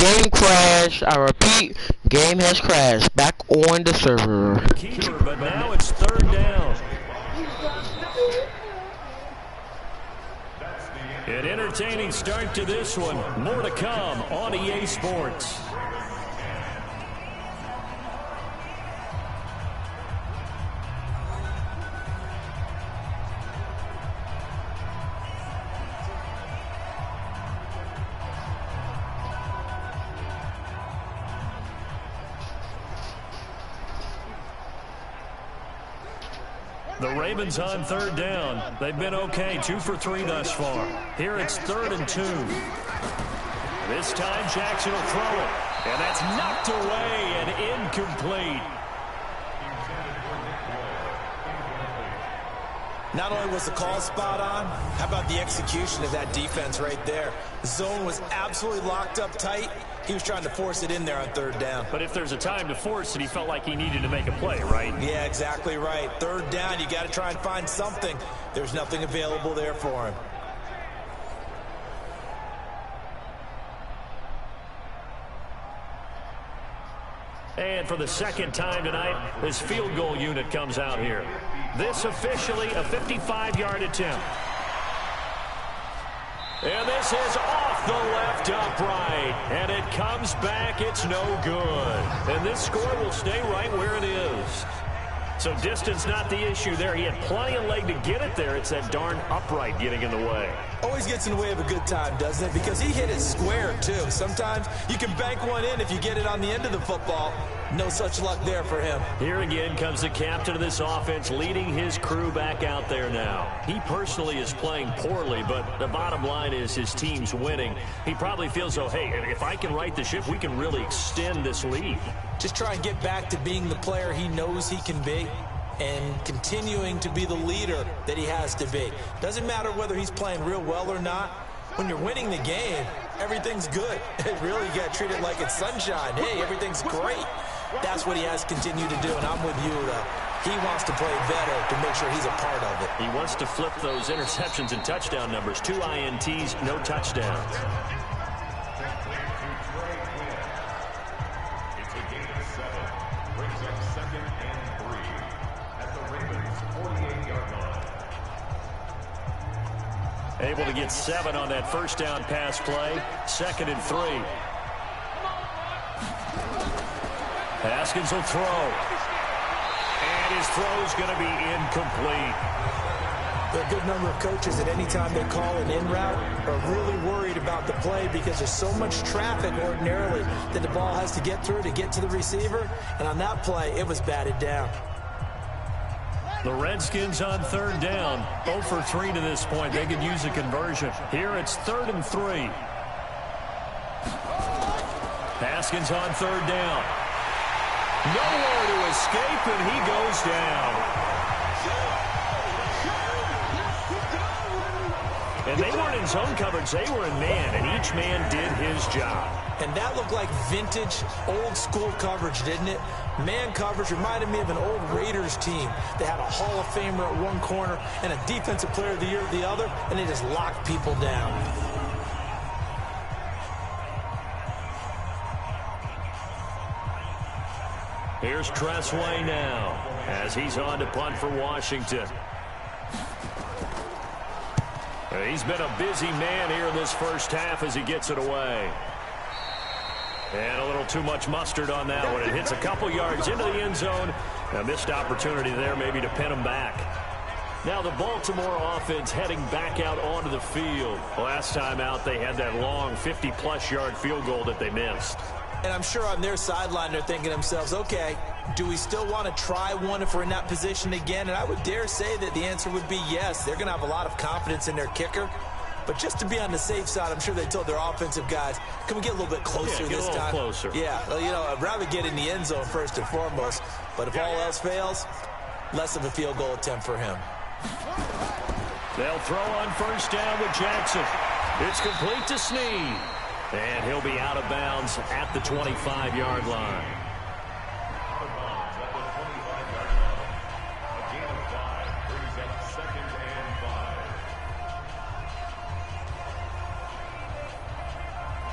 Game crash. I repeat, game has crashed. Back on the server. Keeper, but now it's third down. An entertaining start to this one. More to come on EA Sports. The Ravens on third down. They've been okay, 2 for 3 thus far. Here it's 3rd and 2. This time Jackson will throw it. And that's knocked away and incomplete. Not only was the call spot on, how about the execution of that defense right there? The zone was absolutely locked up tight. He was trying to force it in there on 3rd down. But if there's a time to force it, he felt like he needed to make a play, right? Yeah, exactly right. 3rd down, you got to try and find something. There's nothing available there for him. And for the second time tonight, this field goal unit comes out here. This officially a 55-yard attempt. And this is off the left upright. And it comes back. It's no good. And this score will stay right where it is. So distance not the issue there. He had plenty of leg to get it there. It's that darn upright getting in the way. Always gets in the way of a good time, doesn't it? Because he hit it square, too. Sometimes you can bank one in if you get it on the end of the football. No such luck there for him. Here again comes the captain of this offense leading his crew back out there now. He personally is playing poorly, but the bottom line is his team's winning. He probably feels, oh, hey, if I can right the ship, we can really extend this lead. Just try and get back to being the player he knows he can be and continuing to be the leader that he has to be. Doesn't matter whether he's playing real well or not. When you're winning the game, everything's good. Really, you got to treat it like it's sunshine. Hey, everything's great. That's what he has to continue to do, and I'm with you. He wants to play better to make sure he's a part of it. He wants to flip those interceptions and touchdown numbers. 2 INTs, no touchdowns. Able to get 7 on that first down pass play. 2nd and 3. Haskins will throw. And his throw's going to be incomplete. There are a good number of coaches at any time they call an in route are really worried about the play because there's so much traffic ordinarily that the ball has to get through to get to the receiver. And on that play, it was batted down. The Redskins on 3rd down. 0 for 3 to this point. They could use a conversion. Here it's 3rd and 3. Haskins on 3rd down. Nowhere to escape, and he goes down. And they weren't in zone coverage. They were in man, and each man did his job. And that looked like vintage, old-school coverage, didn't it? Man coverage reminded me of an old Raiders team. They had a Hall of Famer at one corner and a Defensive Player of the Year at the other, and they just locked people down. Here's Tressway now as he's on to punt for Washington. He's been a busy man here in this first half as he gets it away. And a little too much mustard on that one. It hits a couple yards into the end zone. A missed opportunity there maybe to pin him back. Now the Baltimore offense heading back out onto the field. Last time out they had that long 50-plus yard field goal that they missed. And I'm sure on their sideline they're thinking to themselves, okay, do we still want to try one if we're in that position again? And I would dare say that the answer would be yes. They're going to have a lot of confidence in their kicker. But just to be on the safe side, I'm sure they told their offensive guys, can we get a little bit closer this time? Closer. Yeah, well, you know, I'd rather get in the end zone first and foremost. But if all else fails, less of a field goal attempt for him. They'll throw on first down with Jackson. It's complete to Snead. And he'll be out of bounds at the 25-yard line.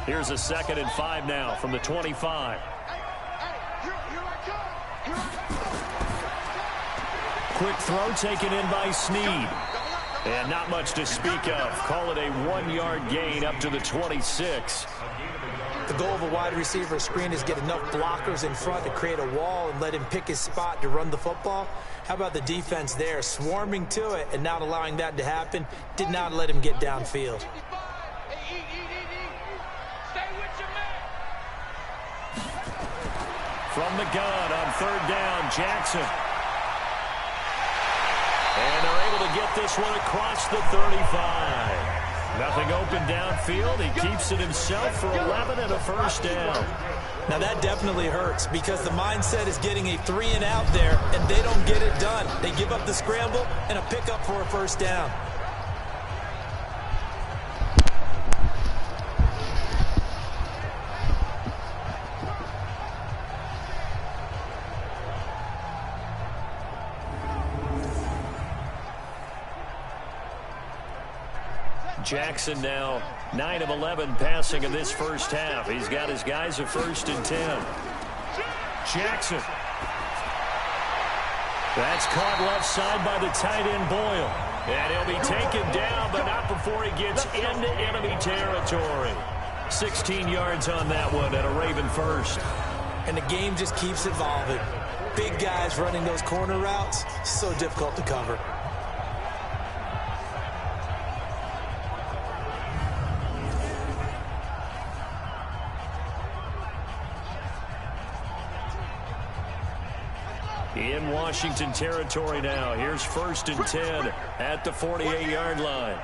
Here's a 2nd and 5 now from the 25. Quick throw taken in by Snead. And not much to speak of. Call it a 1-yard gain up to the 26. The goal of a wide receiver screen is get enough blockers in front to create a wall and let him pick his spot to run the football. How about the defense there, swarming to it and not allowing that to happen? Did not let him get downfield. From the gun on 3rd down, Jackson. And they're able to get this one across the 35. Nothing open downfield. He keeps it himself for 11 and a 1st down. Now that definitely hurts because the mindset is getting a 3-and-out there, and they don't get it done. They give up the scramble and a pickup for a 1st down. Jackson now 9 of 11 passing in this 1st half. He's got his guys a 1st and 10. Jackson. That's caught left side by the tight end Boyle. And he'll be taken down, but not before he gets into enemy territory. 16 yards on that one and a Raven 1st. And the game just keeps evolving. Big guys running those corner routes, so difficult to cover. In Washington territory now. Here's 1st and 10 at the 48-yard line.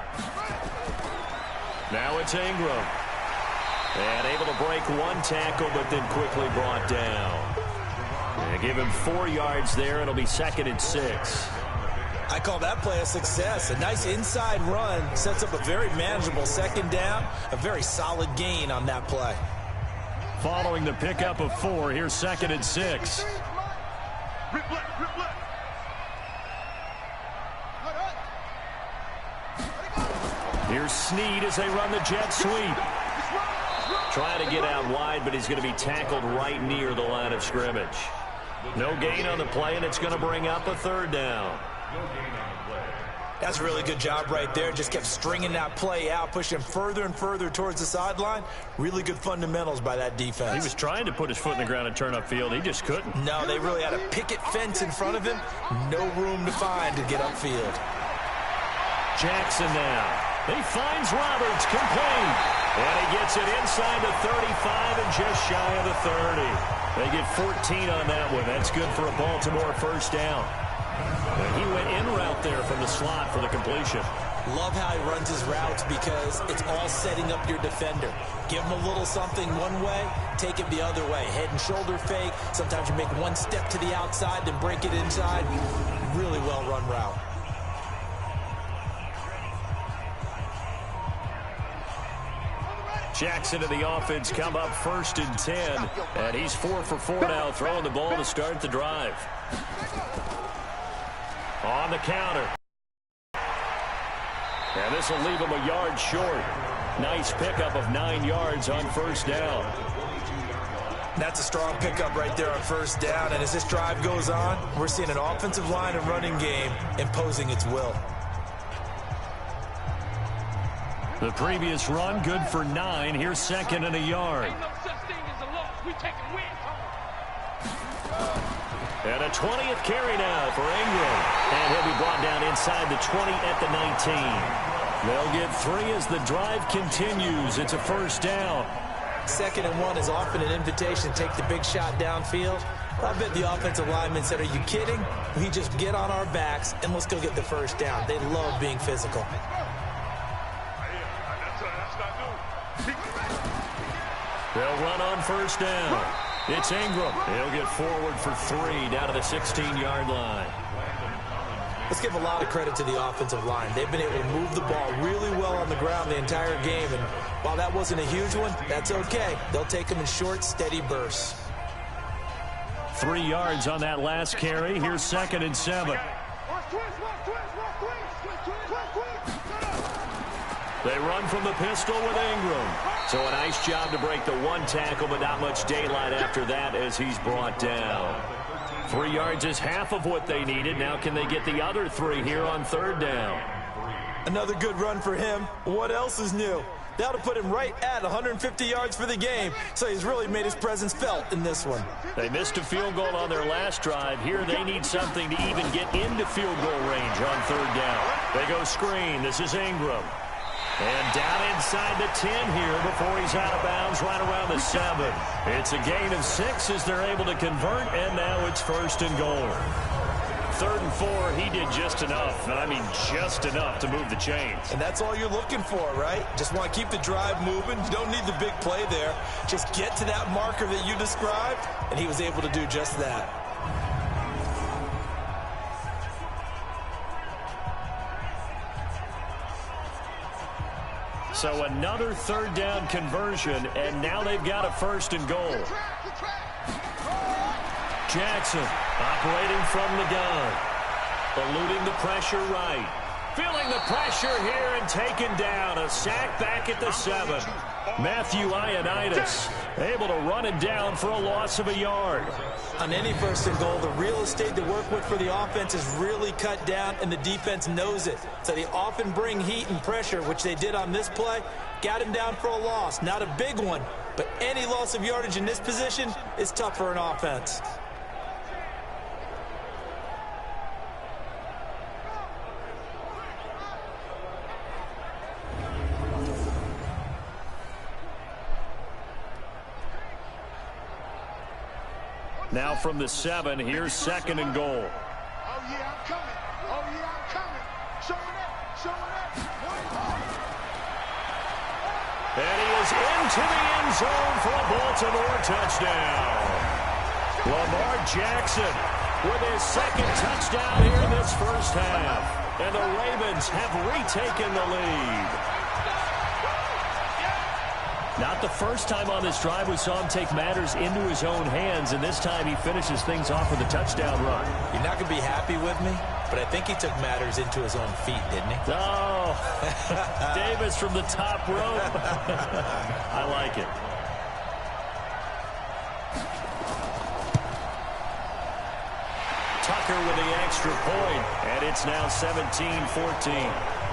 Now it's Ingram. And able to break 1 tackle, but then quickly brought down. They give him 4 yards there. It'll be 2nd and 6. I call that play a success. A nice inside run sets up a very manageable 2nd down. A very solid gain on that play. Following the pickup of 4, here's 2nd and 6. Here's Snead as they run the jet sweep. Trying to get out wide, but he's going to be tackled right near the line of scrimmage. No gain on the play, and it's going to bring up a 3rd down. That's a really good job right there. Just kept stringing that play out, pushing further and further towards the sideline. Really good fundamentals by that defense. He was trying to put his foot in the ground and turn upfield. He just couldn't. No, they really had a picket fence in front of him. No room to find to get upfield. Jackson now. He finds Roberts, complete. And he gets it inside the 35 and just shy of the 30. They get 14 on that one. That's good for a Baltimore 1st down. And he went in route there from the slot for the completion. Love how he runs his routes because it's all setting up your defender. Give him a little something one way, take it the other way. Head and shoulder fake. Sometimes you make 1 step to the outside, then break it inside. Really well run route. Jackson and the offense come up 1st and 10. And he's 4 for 4 now, throwing the ball to start the drive. On the counter. And this will leave him a yard short. Nice pickup of 9 yards on 1st down. That's a strong pickup right there on 1st down. And as this drive goes on, we're seeing an offensive line and running game imposing its will. The previous run, good for 9. Here's 2nd and a yard. And a 20th carry now for Ingram. And he'll be brought down inside the 20 at the 19. They'll get 3 as the drive continues. It's a 1st down. 2nd and 1 is often an invitation to take the big shot downfield. I bet the offensive lineman said, are you kidding? We just get on our backs and let's go get the 1st down. They love being physical. They'll run on 1st down. It's Ingram. He'll get forward for 3 down to the 16-yard line. Let's give a lot of credit to the offensive line. They've been able to move the ball really well on the ground the entire game. And while that wasn't a huge one, that's okay. They'll take them in short, steady bursts. 3 yards on that last carry. Here's 2nd and 7. They run from the pistol with Ingram. So a nice job to break the one tackle, but not much daylight after that as he's brought down. 3 yards is half of what they needed. Now can they get the other 3 here on 3rd down? Another good run for him. What else is new? That'll put him right at 150 yards for the game, so he's really made his presence felt in this one. They missed a field goal on their last drive. Here they need something to even get into field goal range on 3rd down. They go screen. This is Ingram. And down inside the 10 here before he's out of bounds right around the 7. It's a gain of 6 as they're able to convert, and now it's 1st and goal. 3rd and 4, he did just enough, and I mean just enough to move the chains. And that's all you're looking for, right? Just want to keep the drive moving. You don't need the big play there. Just get to that marker that you described, and he was able to do just that. So another 3rd down conversion, and now they've got a 1st and goal. Jackson operating from the gun. Eluding the pressure right. Feeling the pressure here and taken down. A sack back at the 7. Matthew Ioannidis able to run it down for a loss of a yard. On any 1st and goal, the real estate to work with for the offense is really cut down, and the defense knows it. So they often bring heat and pressure, which they did on this play. Got him down for a loss. Not a big one, but any loss of yardage in this position is tough for an offense. Now from the 7, here's 2nd and goal. Oh, yeah, I'm coming. Oh, yeah, I'm coming. Showing up. Showing up. And he is into the end zone for a Baltimore touchdown. Lamar Jackson with his 2nd touchdown here in this 1st half. And the Ravens have retaken the lead. Not the first time on this drive we saw him take matters into his own hands, and this time he finishes things off with a touchdown run. You're not going to be happy with me, but I think he took matters into his own feet, didn't he? Oh, Davis from the top rope. I like it. Tucker with the extra point, and it's now 17-14.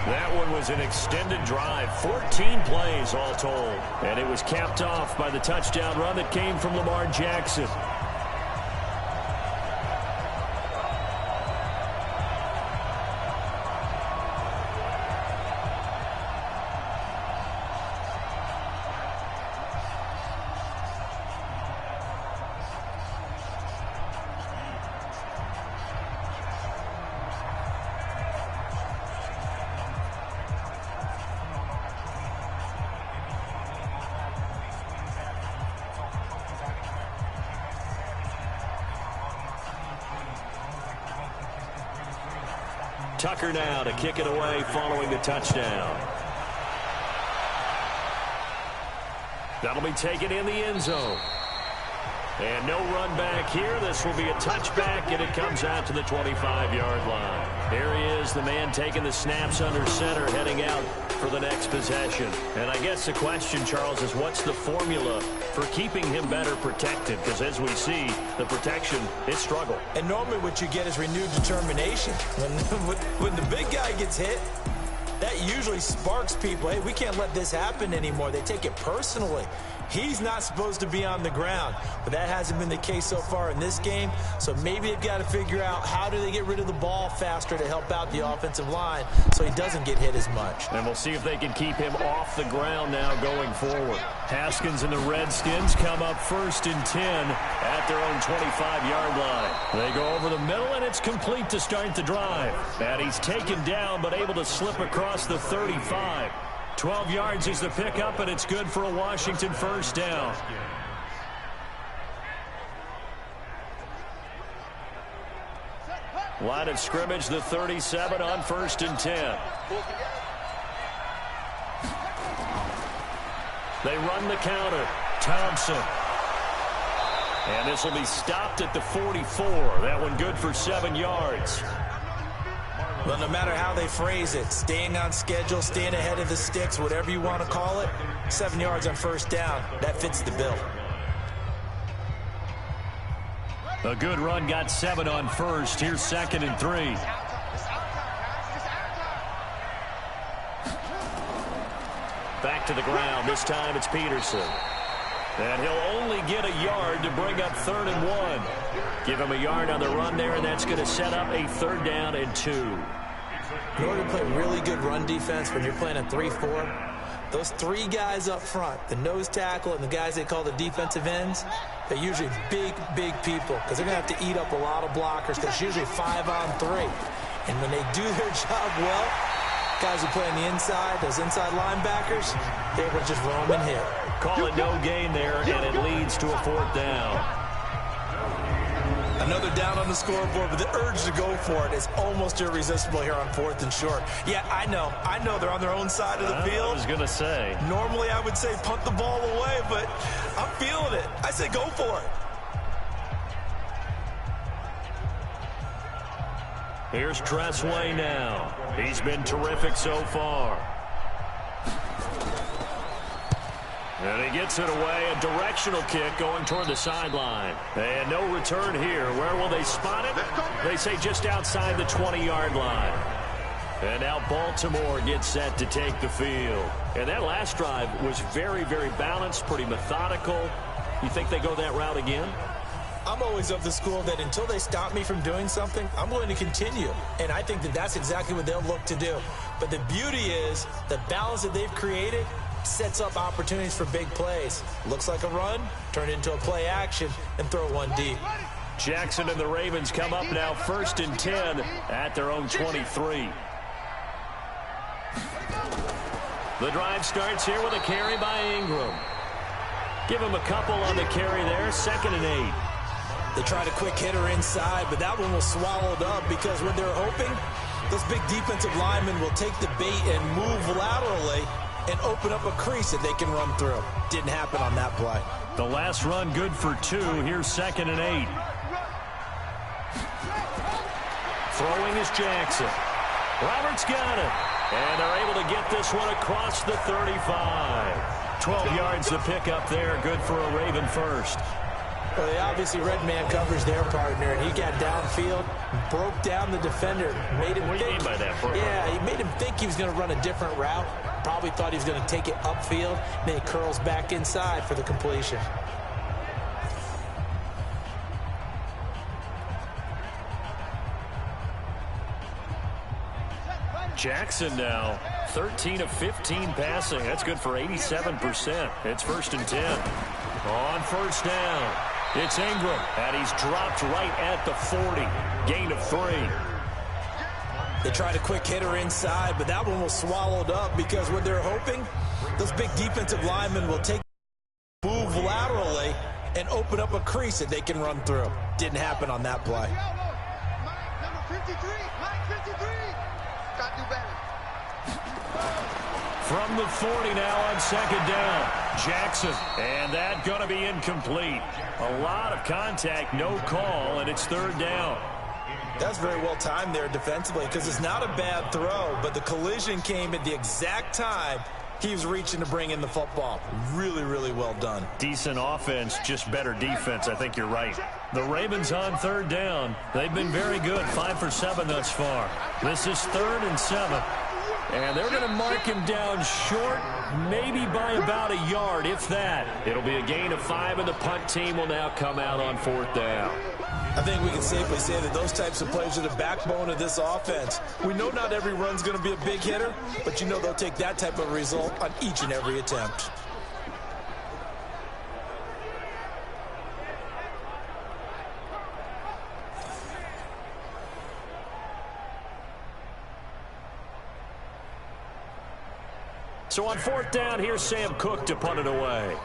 That one was an extended drive, 14 plays all told. And it was capped off by the touchdown run that came from Lamar Jackson. Tucker now to kick it away following the touchdown. That'll be taken in the end zone. And no run back here. This will be a touchback, and it comes out to the 25-yard line. There he is, the man taking the snaps under center, heading out for the next possession. And I guess the question, Charles, is what's the formula for keeping him better protected? Because as we see, the protection is struggle. And normally what you get is renewed determination. When the big guy gets hit, that usually sparks people. Hey, we can't let this happen anymore. They take it personally. He's not supposed to be on the ground, but that hasn't been the case so far in this game. So maybe they've got to figure out how do they get rid of the ball faster to help out the offensive line so he doesn't get hit as much. And we'll see if they can keep him off the ground now going forward. Haskins and the Redskins come up 1st and 10 at their own 25-yard line. They go over the middle, and it's complete to start the drive. And he's taken down but able to slip across the 35. 12 yards is the pickup, and it's good for a Washington 1st down. Line of scrimmage, the 37 on 1st and 10. They run the counter. Thompson. And this will be stopped at the 44. That one good for 7 yards. Well, no matter how they phrase it, staying on schedule, staying ahead of the sticks, whatever you want to call it, 7 yards on first down, that fits the bill. A good run got 7 on first. Here's 2nd and 3. Back to the ground. This time it's Peterson. And he'll only get a yard to bring up 3rd and 1. Give him a yard on the run there, and that's going to set up a 3rd down and 2. In order to play really good run defense when you're playing a 3-4, those 3 guys up front, the nose tackle and the guys they call the defensive ends, they're usually big, big people because they're going to have to eat up a lot of blockers because it's usually 5 on 3. And when they do their job well, guys who play on the inside, those inside linebackers, they will just roam and hit. Call it no gain there, and it leads to a 4th down. Another down on the scoreboard, but the urge to go for it is almost irresistible here on 4th and short. Yeah, I know they're on their own side of the field. I was going to say. Normally I would say punt the ball away, but I'm feeling it. I say go for it. Here's Tressway now. He's been terrific so far. And he gets it away. A directional kick going toward the sideline. And no return here. Where will they spot it? They say just outside the 20-yard line. And now Baltimore gets set to take the field. And that last drive was very, very balanced, pretty methodical. You think they go that route again? I'm always of the school that until they stop me from doing something, I'm going to continue. And I think that that's exactly what they'll look to do. But the beauty is the balance that they've created sets up opportunities for big plays. Looks like a run, turn it into a play action, and throw one deep. Jackson and the Ravens come up now 1st and 10 at their own 23. The drive starts here with a carry by Ingram. Give him a couple on the carry there, 2nd and 8. They tried a quick hitter inside, but that one was swallowed up because when they're hoping, those big defensive linemen will take the bait and move laterally and open up a crease that they can run through. Didn't happen on that play. The last run good for 2. Here's 2nd and 8. Throwing is Jackson. Roberts got it. And they're able to get this one across the 35. 12 yards to pick up there. Good for a Raven first. Well, they obviously red man covers their partner, and he got downfield, broke down the defender, made him What do you mean by that? Yeah, he made him think he was going to run a different route. Probably thought he was going to take it upfield. Then he curls back inside for the completion. Jackson now 13 of 15 passing. That's good for 87%. It's 1st and 10. On 1st down, it's Ingram, and he's dropped right at the 40. Gain of 3. They tried a quick hitter inside, but that one was swallowed up because when they're hoping, those big defensive linemen will take move laterally and open up a crease that they can run through. Didn't happen on that play. Number 53, line 53. Got to do better. From the 40 now on 2nd down, Jackson, and that going to be incomplete. A lot of contact, no call, and it's 3rd down. That's very well timed there defensively because it's not a bad throw, but the collision came at the exact time he was reaching to bring in the football. Really, really well done. Decent offense, just better defense. I think you're right. The Ravens on 3rd down. They've been very good, 5 for 7 thus far. This is 3rd and 7. And they're going to mark him down short, maybe by about a yard, if that. It'll be a gain of 5, and the punt team will now come out on 4th down. I think we can safely say that those types of plays are the backbone of this offense. We know not every run's going to be a big hitter, but you know they'll take that type of result on each and every attempt. So on 4th down, here's Sam Cook to punt it away.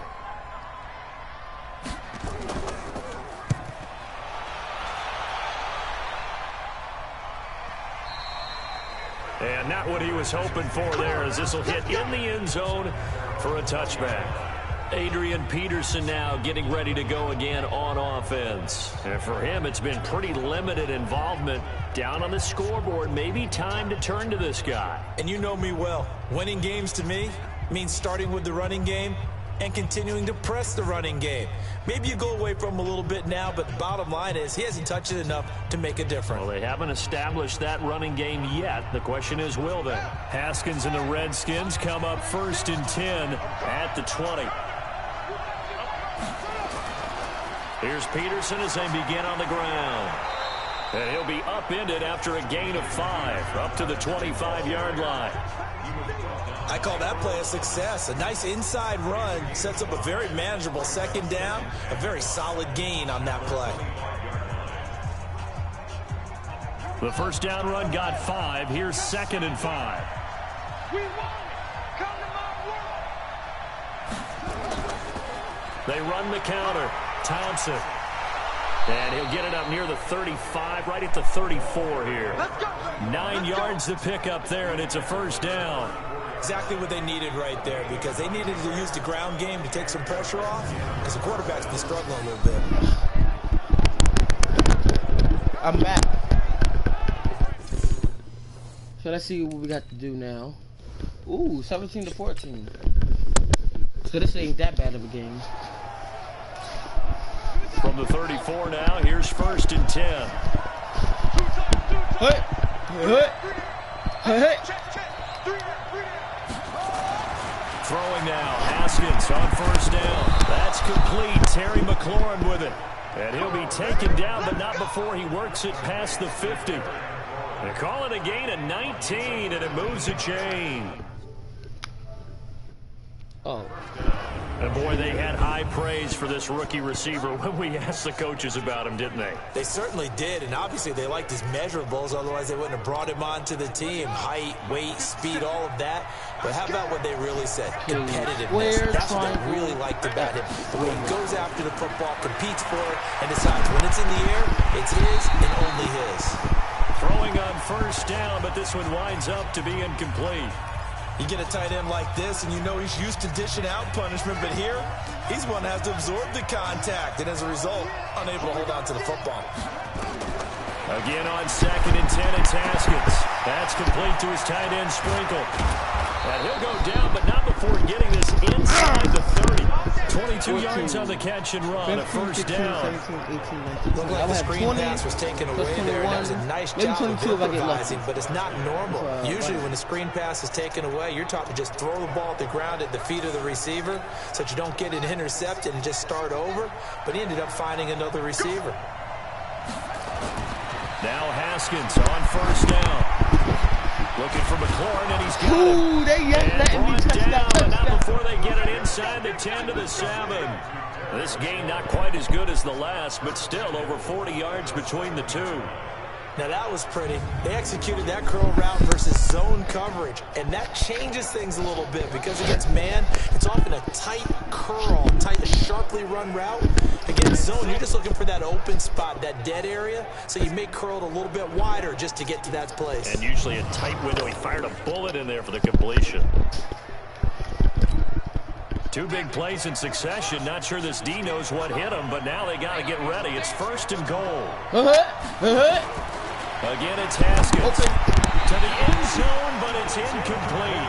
And not what he was hoping for there, as this will hit in the end zone for a touchback. Adrian Peterson now getting ready to go again on offense. And for him, it's been pretty limited involvement down on the scoreboard. Maybe time to turn to this guy. And you know me well. Winning games to me means starting with the running game and continuing to press the running game. Maybe you go away from him a little bit now, but the bottom line is he hasn't touched it enough to make a difference. Well, they haven't established that running game yet. The question is, will they? Haskins and the Redskins come up 1st and 10 at the 20. Here's Peterson as they begin on the ground. And he'll be upended after a gain of 5, up to the 25-yard line. I call that play a success. A nice inside run sets up a very manageable 2nd down, a very solid gain on that play. The 1st down run got 5. Here's 2nd and 5. We want it. Come to my world. They run the counter. Thompson. And he'll get it up near the 35, right at the 34 here. 9 yards to pick up there, and it's a 1st down. Exactly what they needed right there, because they needed to use the ground game to take some pressure off, because the quarterback's been struggling a little bit. I'm back. So let's see what we got to do now. Ooh, 17-14. So this ain't that bad of a game. From the 34 now, here's 1st and 10. Hey! Throwing now, Haskins on 1st down. That's complete. Terry McLaurin with it. And he'll be taken down, but not before he works it past the 50. They call it a gain of 19, and it moves a chain. Oh. And boy, they had high praise for this rookie receiver when we asked the coaches about him, didn't they? They certainly did, and obviously they liked his measurables, otherwise they wouldn't have brought him onto the team. Height, weight, speed, all of that. But how about what they really said? Competitiveness. That's what they really liked about him. The way he goes after the football, competes for it, and decides when it's in the air, it's his and only his. Throwing on 1st down, but this one winds up to be incomplete. You get a tight end like this, and you know he's used to dishing out punishment, but here, he's one that has to absorb the contact, and as a result, unable to hold on to the football. Again on 2nd and 10, it's Haskins. That's complete to his tight end, Sprinkle. And he'll go down, but not before getting this inside the 30. 22 yards on the catch and run, a 1st down. Looked like the screen pass was taken away there. That was a nice job of improvising, but it's not normal. Usually when the screen pass is taken away, you're taught to just throw the ball at the ground at the feet of the receiver so that you don't get it intercepted and just start over. But he ended up finding another receiver. Now Haskins on 1st down. Looking for McLaurin, and he's got it. Ooh, they yet letting me touch that But not touchdown. before they get it inside the 10 to the 7. This game not quite as good as the last, but still over 40 yards between the two. Now that was pretty. They executed that curl route versus zone coverage, and that changes things a little bit because against man, it's often a tight curl, tight, sharply run route. Against zone, you're just looking for that open spot, that dead area, so you make curl a little bit wider just to get to that place. And usually a tight window. He fired a bullet in there for the completion. 2 big plays in succession. Not sure this D knows what hit him, but now they got to get ready. It's 1st and goal. Again, it's Haskins to the end zone, but it's incomplete.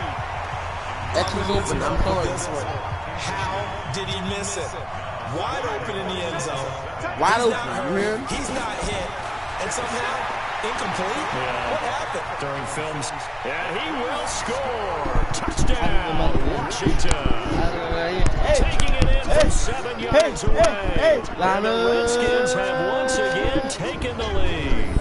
X was open. I'm sorry. How did he miss it? Wide open in the end zone. Wide He's open. not You hurt. hear him? He's not hit. And somehow, incomplete? Yeah. What happened? During films. And he will score. Touchdown, Washington. Taking it in from 7 yards away. And the Redskins have once again taken the lead.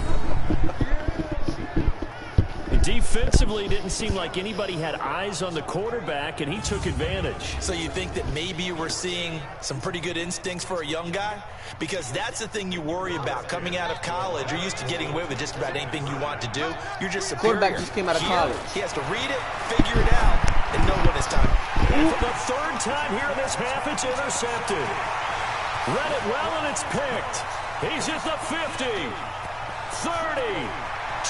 Defensively, didn't seem like anybody had eyes on the quarterback, and he took advantage. So you think that maybe we're seeing some pretty good instincts for a young guy? Because that's the thing you worry about. Coming out of college, you're used to getting away with just about anything you want to do. You're just superior. Quarterback just came out of college. He has to read it, figure it out, and know when it's time. And for the 3rd time here in this half, it's intercepted. Read it well, and it's picked. He's at the 50, 30,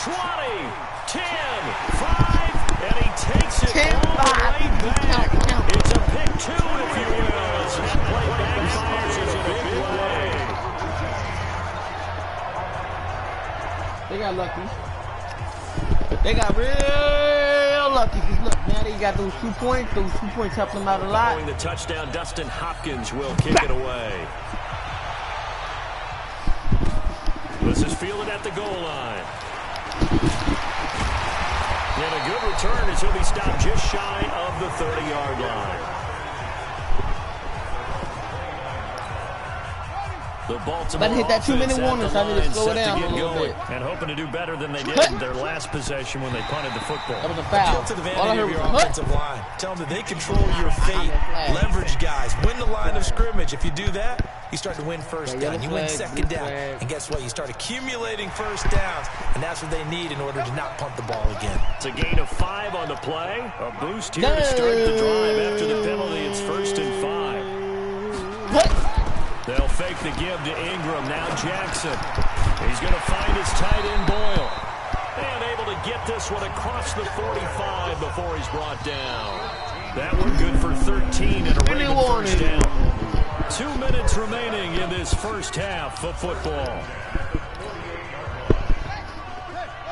20, 10, 5, and he takes it all the way back. It's a pick 2, if you will. got lucky. They got real lucky. Cause look, now they got those 2 points. Those 2 points helped them out a lot. Following the touchdown, Dustin Hopkins will kick it away. This is fielded at the goal line. And a good return as he'll be stopped just shy of the 30-yard line. The Baltimore hit that 2-minute warning, so I need to slow it down a little bit. And hoping to do better than they did in their last possession when they punted the football. That was a foul. Appeal to the vanity of your offensive line. Tell them that they control your fate. Leverage guys. Win the line of scrimmage. If you do that, you start to win first down. You win second down. And guess what? You start accumulating first downs. And that's what they need in order to not punt the ball again. It's a gain of 5 on the play. A boost here to start the drive after the penalty. It's 1st and 5. They'll fake the give to Ingram. Now Jackson. He's going to find his tight end Boyle. And able to get this one across the 45 before he's brought down. That one good for 13 and a Raven first down. 2 minutes remaining in this first half of football.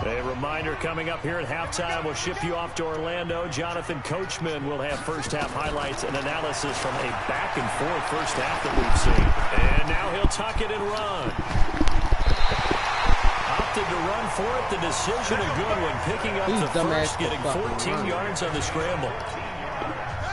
A reminder coming up here at halftime. We'll ship you off to Orlando. Jonathan Coachman will have first half highlights and analysis from a back-and-forth first half that we've seen. And now he'll tuck it and run. Opted to run for it. The decision a good one. Picking up the first, getting 14 yards on the scramble.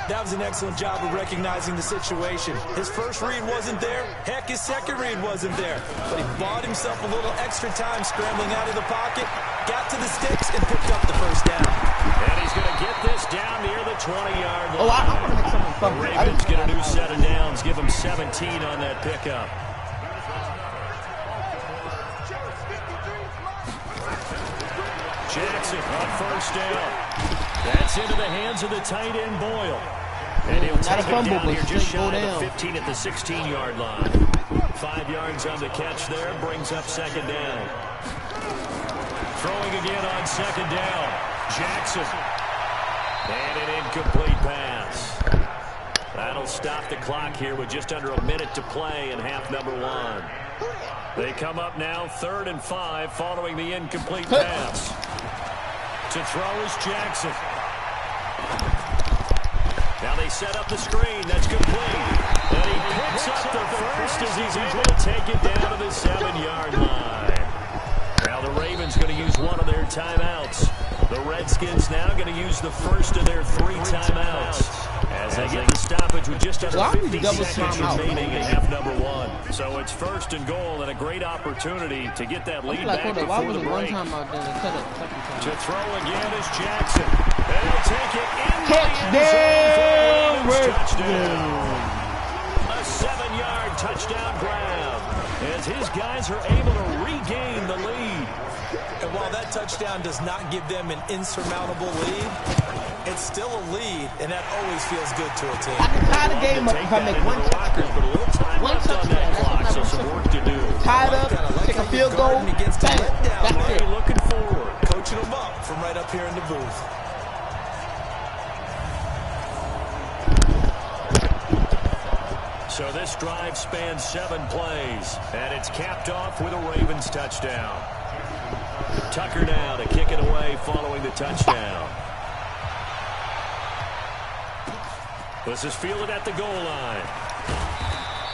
That was an excellent job of recognizing the situation. His first read wasn't there. Heck, his second read wasn't there. But he bought himself a little extra time scrambling out of the pocket, got to the sticks, and picked up the first down. And he's going to get this down near the 20-yard line. Oh, I want to make something fun. The Ravens get a new set of downs. Give him 17 on that pickup. Jackson on first down. That's into the hands of the tight end Boyle. And he'll take it down here just shy of the 15 at the 16-yard line. 5 yards on the catch there. Brings up second down. Throwing again on second down. Jackson. And an incomplete pass. That'll stop the clock here with just under a minute to play in half number 1. They come up now 3rd and 5 following the incomplete pass. To throw is Jackson. Now they set up the screen. That's complete. And he picks up the first as he's able to take it down to the 7-yard line. Now the Ravens going to use one of their timeouts. The Redskins now going to use the first of their 3 timeouts. As they get the stoppage with just under 50 seconds remaining in half number 1. So it's 1st and goal and a great opportunity to get that lead back before the break. To throw again is Jackson. And he'll take it in the end zone for a touchdown. A 7-yard touchdown grab as his guys are able to regain the lead. And while that touchdown does not give them an insurmountable lead, it's still a lead, and that always feels good to a team. I can tie the game up if I make one touchdown. One touchdown. That's so some work to do. Tied up, take a field goal. Against the letdown. That's it. Looking forward, coaching them up from right up here in the booth. So this drive spans 7 plays, and it's capped off with a Ravens touchdown. Tucker now to kick it away following the touchdown. This is fielded at the goal line.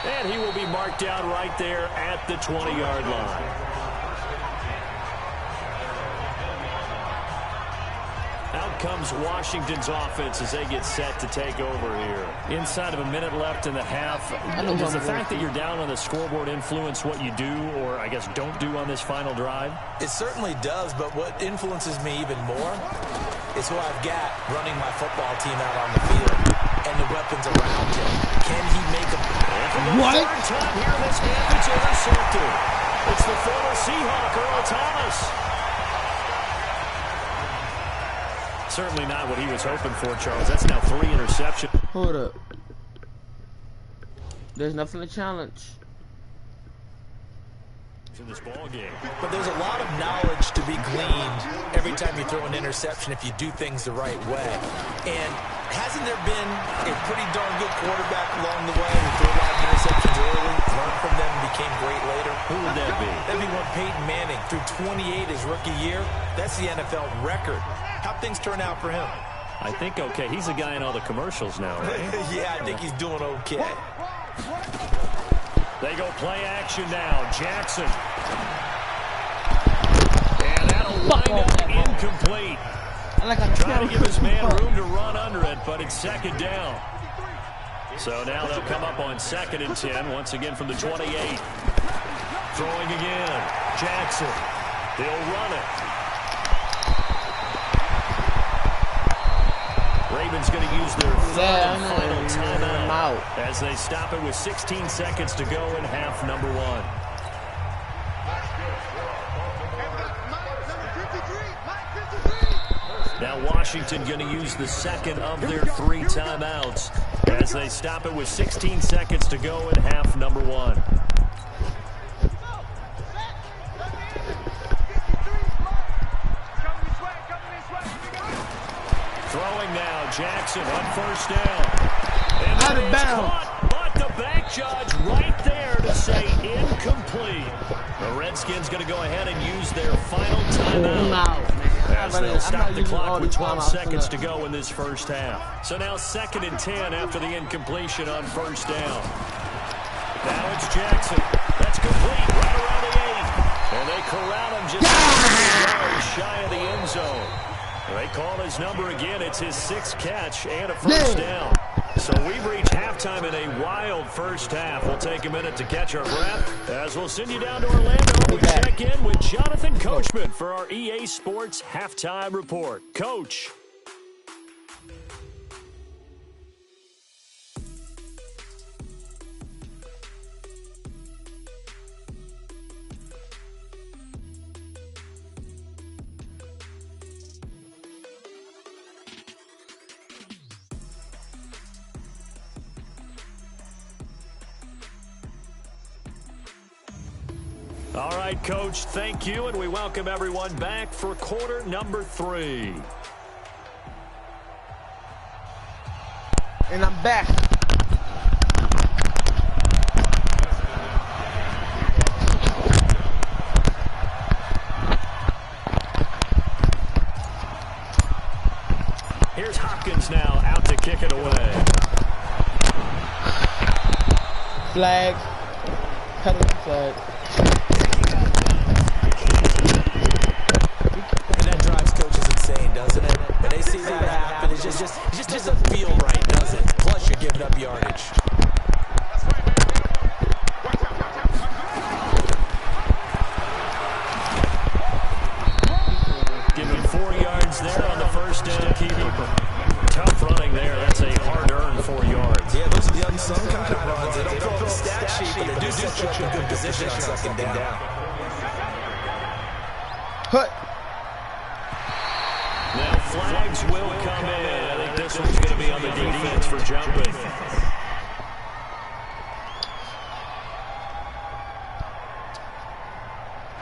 And he will be marked down right there at the 20-yard line. Out comes Washington's offense as they get set to take over here. Inside of a minute left in the half, does the fact that you're down on the scoreboard influence what you do or, I guess, don't do on this final drive? It certainly does, but what influences me even more is who I've got running my football team out on the field and the weapons around him. Can he make a play? What? Third time here this game, it's intercepted. It's the former Seahawk, Earl Thomas. Certainly not what he was hoping for, Charles. That's now 3 interceptions. Hold up. There's nothing to challenge. In this ball game. But there's a lot of knowledge to be gleaned every time you throw an interception if you do things the right way. And hasn't there been a pretty darn good quarterback along the way who threw a lot of interceptions early, learned from them, and became great later? Who would that be? That'd be when Peyton Manning threw 28 his rookie year. That's the NFL record. How'd things turn out for him? I think okay. He's a guy in all the commercials now, right? Yeah, I think he's doing okay. They go play action now. Jackson. And that'll wind up incomplete. Trying to give his man room to run under it, but it's second down. So now they'll come up on 2nd and 10, once again from the 28. Throwing again. Jackson. They'll run it. Ravens going to use their final timeout as they stop it with 16 seconds to go in half number 1. Now Washington going to use the second of their 3 timeouts as they stop it with 16 seconds to go in half number 1. Throwing now, Jackson on 1st down. And out of bounds. But the back judge right there to say incomplete. The Redskins going to go ahead and use their final timeout. As they'll stop the clock with 12 seconds to go in this first half. So now 2nd and 10 after the incompletion on 1st down. Now it's Jackson. That's complete right around the 8. And they corral him just shy of the end zone. They call his number again. It's his 6th catch and a 1st down. So we've reached halftime in a wild first half. We'll take a minute to catch our breath as we'll send you down to Orlando. We check in with Jonathan Coachman for our EA Sports Halftime Report. Coach. All right, Coach, thank you, and we welcome everyone back for quarter number 3. And I'm back. Here's Hopkins now out to kick it away. Flag. Penalty flag. Doesn't it? When they see that happen, it just doesn't feel right, does it? Plus, you're giving up yardage. Give him 4 yards there on the 1st down, keeping tough running there. That's a hard-earned 4 yards. Yeah, those are the unsung kind of runs. They don't throw up the stat sheet, but they do set you up in good position on 2nd down. Put. Now, flags will come in. I think this one's going to be on the defense for jumping.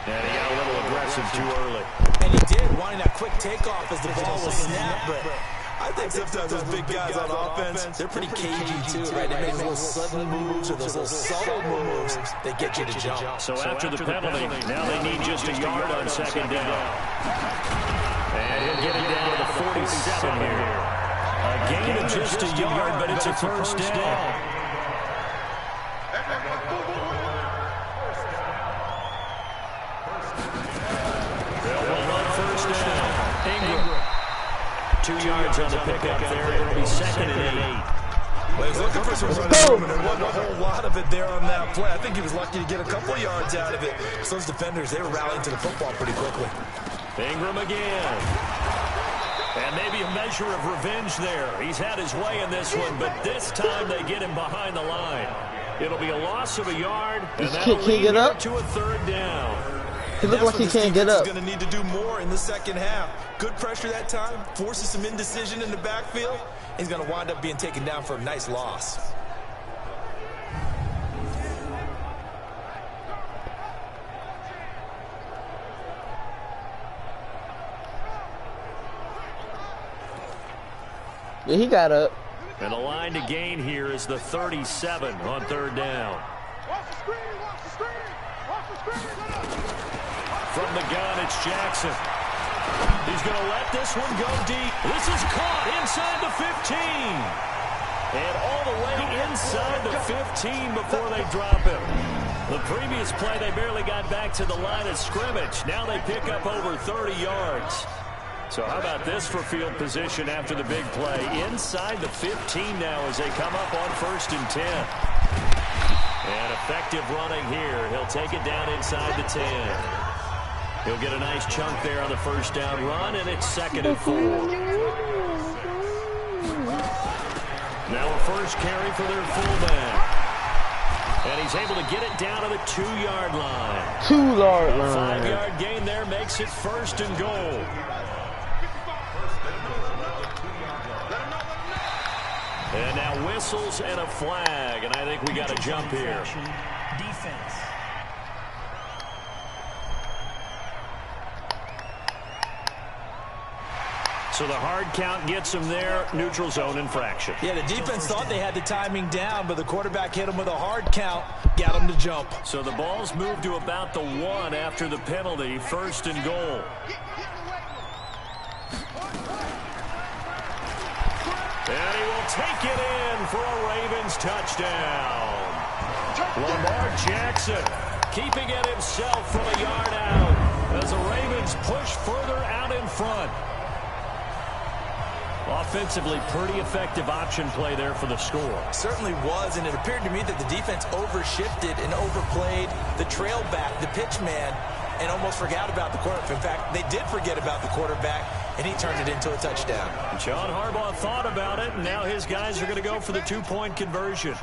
And he got a little aggressive too early. And he did, wanting that quick takeoff as the ball was snapped. But I think sometimes those big guys on offense, they're pretty cagey too, right? They make those little sudden moves or those little subtle moves that get you to jump. So after the penalty, now they need just a yard on 2nd down. And he'll get it down to the 47 here. A gain of just a yard, but it's a 1st down. They'll run 1st down. Ingram. 2 yards on the pickup there. It'll be 2nd and 8. Well, he's looking for some running room, and there wasn't a whole lot of it there on that play. I think he was lucky to get a couple yards out of it. So those defenders, they were rallying to the football pretty quickly. Ingram again. And maybe a measure of revenge there. He's had his way in this one, but this time they get him behind the line. It'll be a loss of a yard, and that'll lead him to a 3rd down. He looks like he can't get up. He's going to need to do more in the second half. Good pressure that time, forces some indecision in the backfield. He's going to wind up being taken down for a nice loss. Yeah, he got up. And the line to gain here is the 37 on 3rd down. From the gun, it's Jackson. He's going to let this one go deep. This is caught inside the 15. And all the way inside the 15 before they drop him. The previous play, they barely got back to the line of scrimmage. Now they pick up over 30 yards. So how about this for field position after the big play? Inside the 15 now as they come up on 1st and 10. And effective running here. He'll take it down inside the 10. He'll get a nice chunk there on the 1st down run, and it's 2nd and 4. Now a first carry for their fullback. And he's able to get it down to the 2-yard line. 2-yard line. 5-yard gain there makes it 1st and goal. And now whistles and a flag, and I think we got a jump here. Defense. So the hard count gets him there, neutral zone infraction. Yeah, the defense thought they had the timing down, but the quarterback hit him with a hard count, got him to jump. So the ball's moved to about the 1 after the penalty, 1st and goal. And he will take it in for a Ravens touchdown. Lamar Jackson keeping it himself from a yard out as the Ravens push further out in front. Offensively, pretty effective option play there for the score. Certainly was, and it appeared to me that the defense overshifted and overplayed the trail back, the pitch man, and almost forgot about the quarterback. In fact, they did forget about the quarterback, and he turned it into a touchdown. John Harbaugh thought about it, and now his guys are going to go for the 2-point conversion.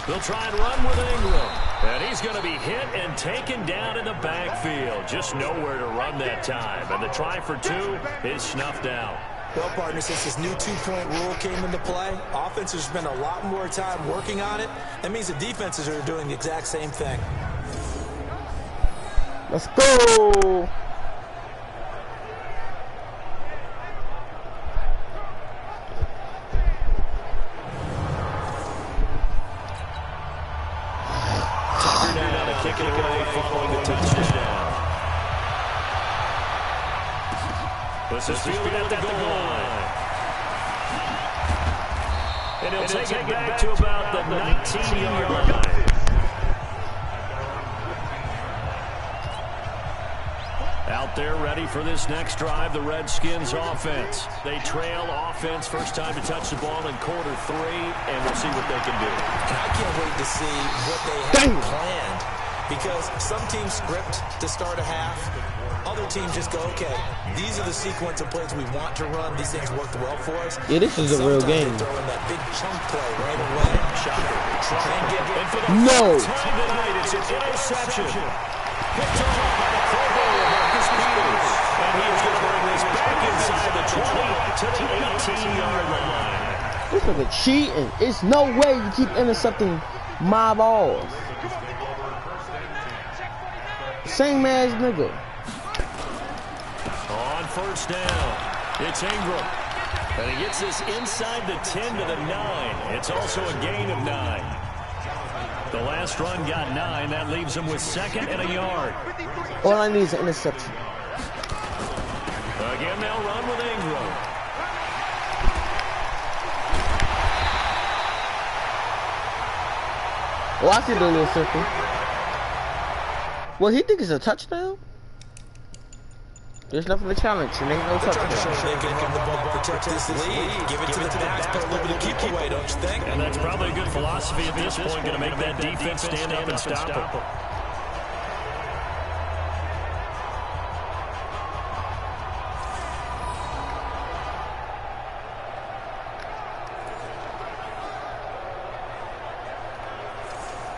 They'll try and run with Ingram. And he's going to be hit and taken down in the backfield. Just nowhere to run that time. And the try for 2 is snuffed out. Well, partner, since this new 2-point rule came into play, offenses spend a lot more time working on it. That means the defenses are doing the exact same thing. Let's go. Kick it away following the touchdown. This is fielded at the goal line. And he'll take it back to about the 19-yard line. Out there ready for this next drive, the Redskins offense. They trail offense, first time to touch the ball in quarter 3, and we'll see what they can do. And I can't wait to see what they have planned. Because some teams script to start a half. Other teams just go, okay, these are the sequence of plays we want to run. These things worked well for us. Yeah, this is a real game. Throw in that big chunk play right away. Try and get in for the no. time tonight. It's an interception. Picked off by the Pro Bowler, Marcus Peters. And he is going to bring this back inside the 20 to the 18-yard line. This nigga cheating. It's no way you keep intercepting my balls. Same ass nigga. On 1st down, it's Ingram. And he gets this inside the 10 to the 9. It's also a gain of 9. The last run got 9. That leaves him with 2nd and a yard. All I need is an interception. Again, they'll run with Ingram. Oh, I see the little circle. Well, he think it's a touchdown? There's nothing to challenge, and ain't no touchdown. They can run the ball, protect this lead, give it to the backs, put a little bit of keep away, don't you think? And that's probably a good philosophy at this point, going to make that defense stand up and stop it.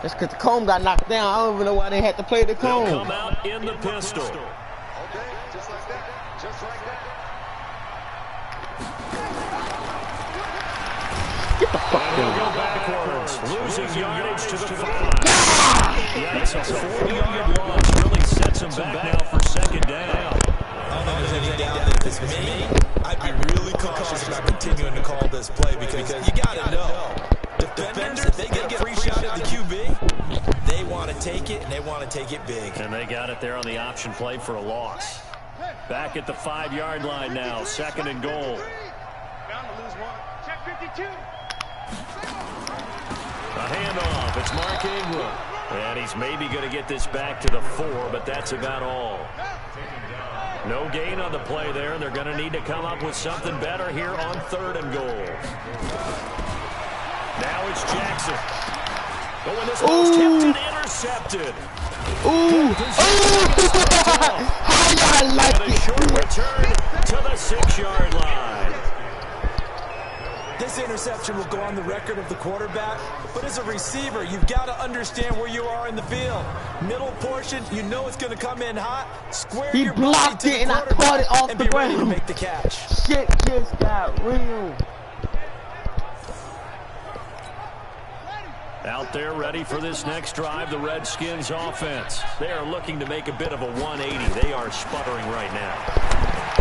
That's because the comb got knocked down. I don't even know why they had to play the comb. They'll come out in the pistol. Okay, just like that. Just like that. Get the fuck He'll down. go backwards, losing yardage to the 5. Yikes, a 4-yard loss really sets him back now for 2nd down. I don't know if there's any doubt that if it's me, I'd be really cautious about continuing to call this play because you got to know. Defenders, if they get a free shot at the take it, and they want to take it big. And they got it there on the option play for a loss. Back at the 5-yard line now, 2nd and goal. Bound to lose one. Check 52. A handoff. It's Mark Ingram. And he's maybe going to get this back to the 4, but that's about all. No gain on the play there, and they're going to need to come up with something better here on 3rd and goal. Now it's Jackson. Oh, and this one's tipped and intercepted. Ooh. I like and a short return to the 6-yard line. This interception will go on the record of the quarterback, but as a receiver, you've got to understand where you are in the field. Middle portion, you know it's going to come in hot. Square he your blocked body to it, and the I caught it off and the be ready to ground. make the catch. Shit just got real. Out there ready for this next drive, the Redskins offense. They are looking to make a bit of a 180. They are sputtering right now.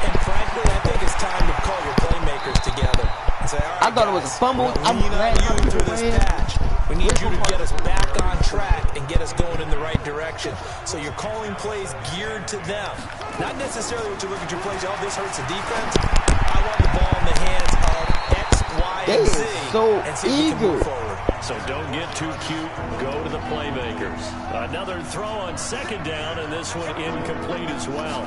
And frankly, I think it's time to call your playmakers together. And say, all right, I thought it was a fumble. I'm glad you through this ran. patch. We need you to get us back on track and get us going in the right direction. So you're calling plays geared to them. Not necessarily what you look at your plays, oh, this hurts the defense. I want the ball in the hands of X, Y, They and Z. is so and see if we can move eager. forward. So don't get too cute. Go to the playmakers. Another throw on 2nd down, and this one incomplete as well.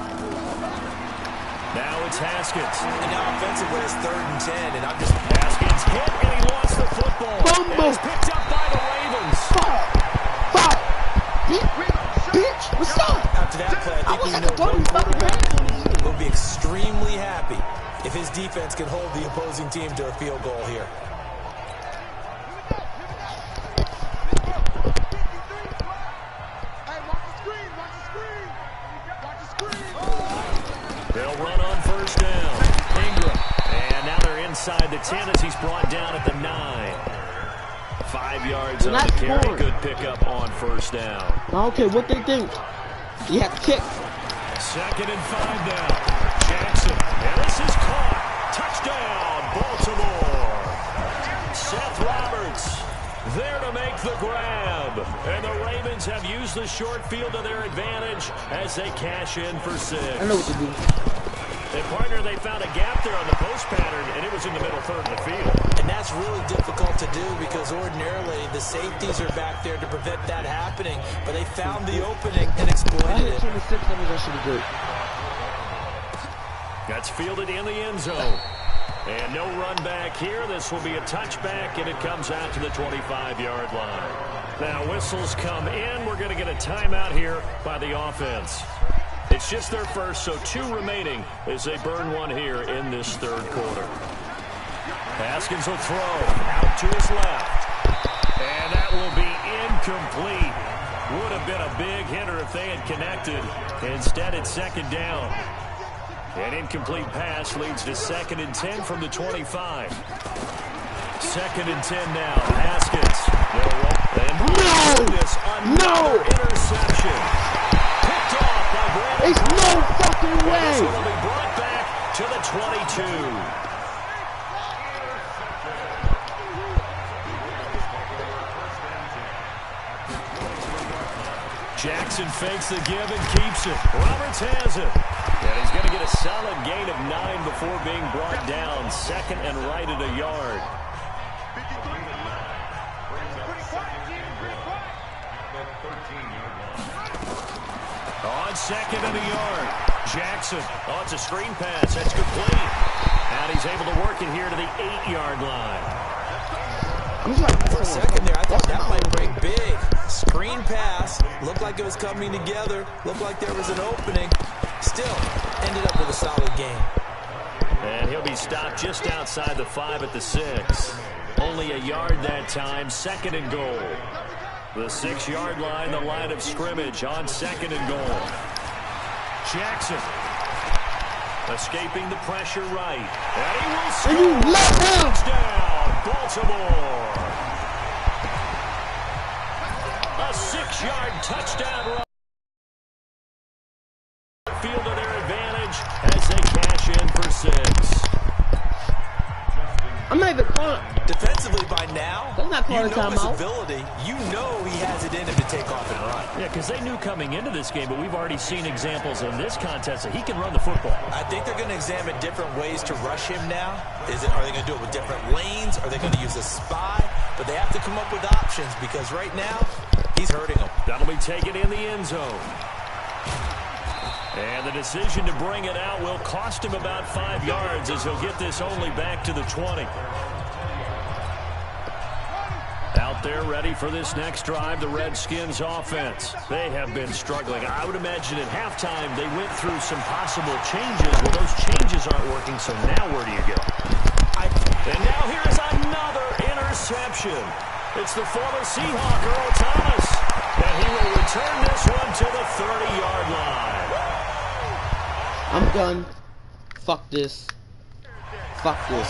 Now it's Haskins. And now offensively, it's 3rd and 10, and I'm just... Haskins hit, and he lost the football. Fumble. And it's picked up by the Ravens. Fuck. Bitch, what's up? After that play, I think we know one quarterback will be extremely happy if his defense can hold the opposing team to a field goal here. They'll run on 1st down. Ingram. And now they're inside the 10 as he's brought down at the 9. 5 yards on the carry. scoring. Good pickup on 1st down. Okay, what they think? You have to kick. 2nd and 5 now. Jackson. And this is caught. Touchdown, Baltimore. Seth Roberts there to make the grab. And the Ravens have used the short field to their advantage as they cash in for 6. I know what to do. And partner, they found a gap there on the post pattern, and it was in the middle 3rd of the field. And that's really difficult to do because ordinarily the safeties are back there to prevent that happening. But they found the opening and I exploited hit it. 26, that means I should be good. That's fielded in the end zone. And no run back here. This will be a touchback, and it comes out to the 25-yard line. Now, whistles come in. We're going to get a timeout here by the offense. It's just their first, so 2 remaining as they burn one here in this 3rd quarter. Haskins will throw out to his left. And that will be incomplete. Would have been a big hitter if they had connected. Instead, it's 2nd down. An incomplete pass leads to 2nd and 10 from the 25. 2nd and 10 now. Haskins. No! Interception. Picked off by Brandon. It's no fucking This way! will be brought back to the 22. Jackson fakes the give and keeps it. Roberts has it. And he's going to get a solid gain of 9 before being brought down. 2nd and right at a yard. On 2nd and a yard. Jackson. Oh, it's a screen pass. That's complete. And he's able to work it here to the 8-yard line. For a second there, I thought that might break big. Screen pass. Looked like it was coming together. Looked like there was an opening. Still, ended up with a solid game. And he'll be stopped just outside the 5 at the 6. Only a yard that time. 2nd and goal. The 6-yard line, the line of scrimmage on 2nd and goal. Jackson. Escaping the pressure right. And he will score. And you let him! Touchdown, Baltimore. A 6-yard touchdown run. Field to their advantage as they cash in for 6. I'm not even calling. Defensively by now, They're not you calling know his timeout. ability. You know he has it in him to take off and run. Yeah, because they knew coming into this game, but we've already seen examples in this contest that he can run the football. I think they're going to examine different ways to rush him now. Are they going to do it with different lanes? Are they going to use a spy? But they have to come up with options because right now, he's hurting them. That'll be taken in the end zone. And the decision to bring it out will cost him about 5 yards as he'll get this only back to the 20. Out there ready for this next drive, the Redskins offense. They have been struggling. I would imagine at halftime they went through some possible changes. Well, those changes aren't working, so now where do you go? And now here is another interception. It's the former Seahawk, Earl Thomas. And he will return this one to the 30-yard line. I'm done. Fuck this. Fuck this.